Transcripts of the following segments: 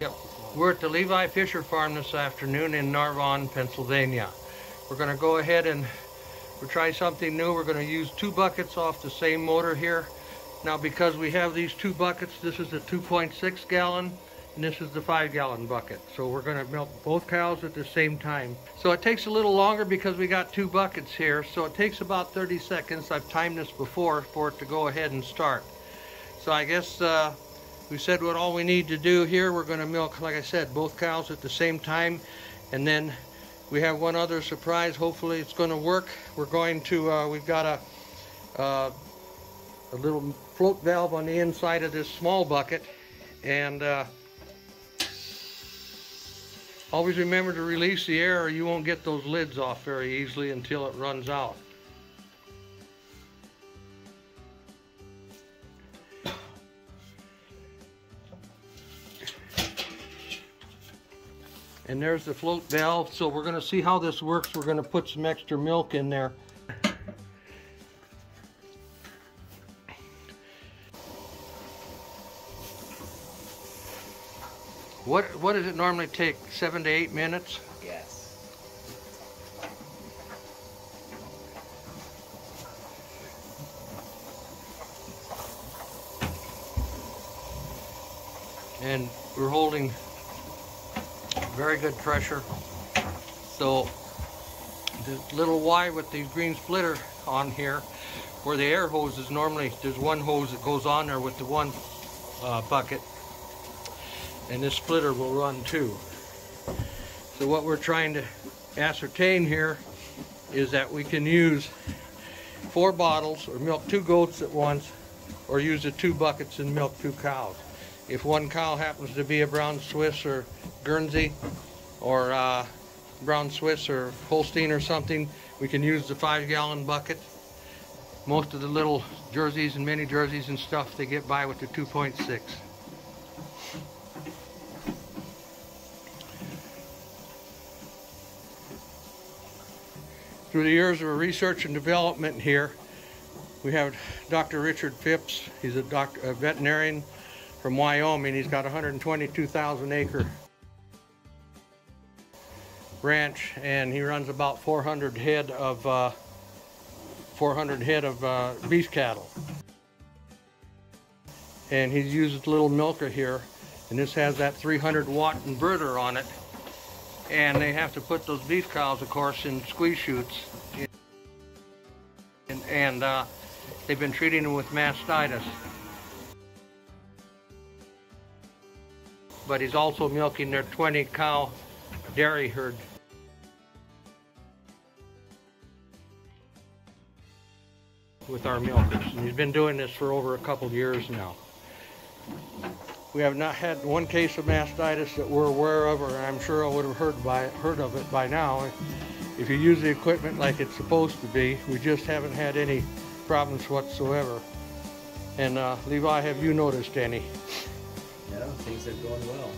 Yep. We're at the Levi Fisher Farm this afternoon in Narvon, Pennsylvania. We're going to go ahead and we'll try something new. We're going to use 2 buckets off the same motor here. Now, because we have these 2 buckets, this is the 2.6 gallon and this is the 5 gallon bucket. So we're going to milk both cows at the same time. So it takes a little longer because we got 2 buckets here. So it takes about 30 seconds. I've timed this before for it to go ahead and start. So I guess we said what all we need to do here. We're going to milk, like I said, both cows at the same time. And then we have one other surprise. Hopefully it's going to work. We're going to, we've got a little float valve on the inside of this small bucket. And always remember to release the air or you won't get those lids off very easily until it runs out. And there's the float valve. So we're going to see how this works. We're going to put some extra milk in there. What does it normally take? 7 to 8 minutes? Yes. And we're holding very good pressure. So the little Y with the green splitter on here, where the air hose is normally, there's one hose that goes on there with the one bucket, and this splitter will run too. So what we're trying to ascertain here is that we can use 4 bottles or milk 2 goats at once, or use the 2 buckets and milk 2 cows. If one cow happens to be a brown Swiss or Guernsey or brown Swiss or Holstein or something, we can use the 5 gallon bucket. Most of the little jerseys and mini jerseys and stuff, they get by with the 2.6. Through the years of research and development here, we have Dr. Richard Phipps. He's a veterinarian from Wyoming. He's got a 122,000 acre ranch, and he runs about 400 head of beef cattle. And he uses a little milker here, and this has that 300-watt inverter on it. And they have to put those beef cows, of course, in squeeze chutes. And they've been treating them with mastitis. But he's also milking their 20 cow dairy herd. With our milkers. And he's been doing this for over a couple of years now. We have not had one case of mastitis that we're aware of, or I'm sure I would have heard of it by now if you use the equipment like it's supposed to be. We just haven't had any problems whatsoever. And Levi, have you noticed any? No, things are going well.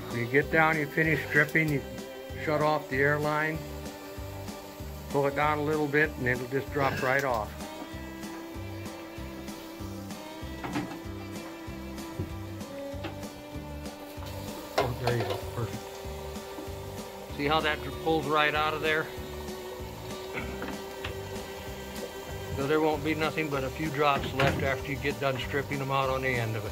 When you get down, you finish dripping, you shut off the air line, pull it down a little bit, and it'll just drop right off. Oh, there you go, perfect. See how that pulls right out of there? So there won't be nothing but a few drops left after you get done stripping them out on the end of it.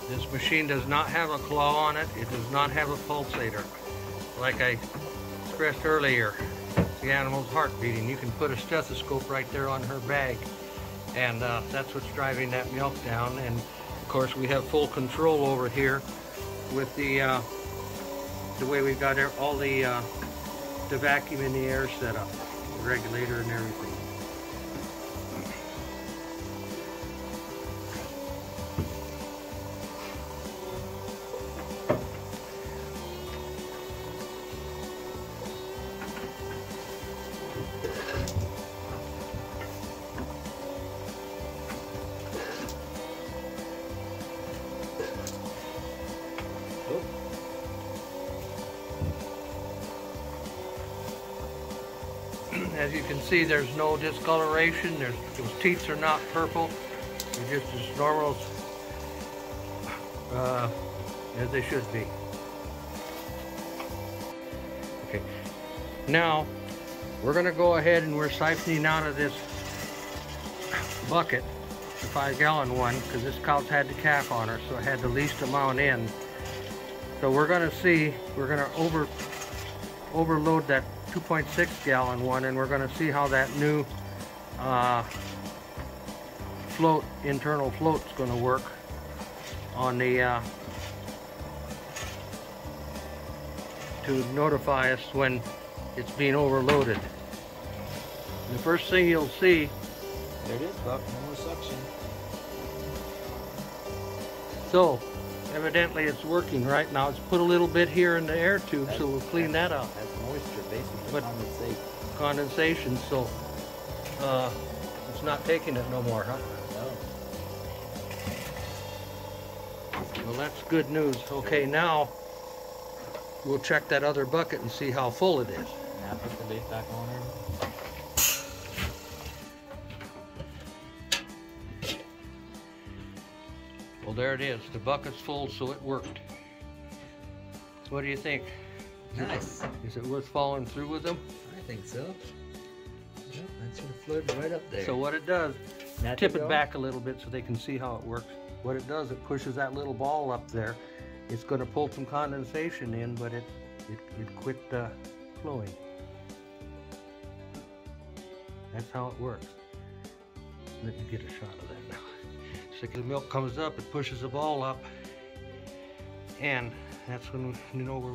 This machine does not have a claw on it. It does not have a pulsator. Like I expressed earlier, the animal's heart beating. You can put a stethoscope right there on her bag, and that's what's driving that milk down. And of course, we have full control over here with the way we've got all the vacuum in the air set up, the regulator and everything. as you can see, there's no discoloration. Those teats are not purple. They're just as normal as they should be. Okay, now we're going to go ahead and we're siphoning out of this bucket, the 5-gallon one, because this cow's had the calf on her, so it had the least amount in. So we're going to see, we're going to overload that 2.6-gallon one, and we're going to see how that new internal float's going to work on the to notify us when it's being overloaded. The first thing you'll see, There it is, Buck. No more suction. so evidently it's working right now. It's put a little bit here in the air tube, so we'll clean that out. That's moisture, basically. But- Condensation, so it's not taking it no more, huh? No. Well, that's good news. Okay, now we'll check that other bucket and see how full it is. Now put the bait back on her. Well, there it is. The bucket's full, so it worked. What do you think? Nice. Is it worth following through with them? I think so. Yep, that should have floated right up there. So what it does, Now tip to it go. back a little bit so they can see how it works. What it does, it pushes that little ball up there. It's going to pull some condensation in, but it quit flowing. That's how it works. Let me get a shot of that now. So the milk comes up, it pushes the ball up, and that's when we know we're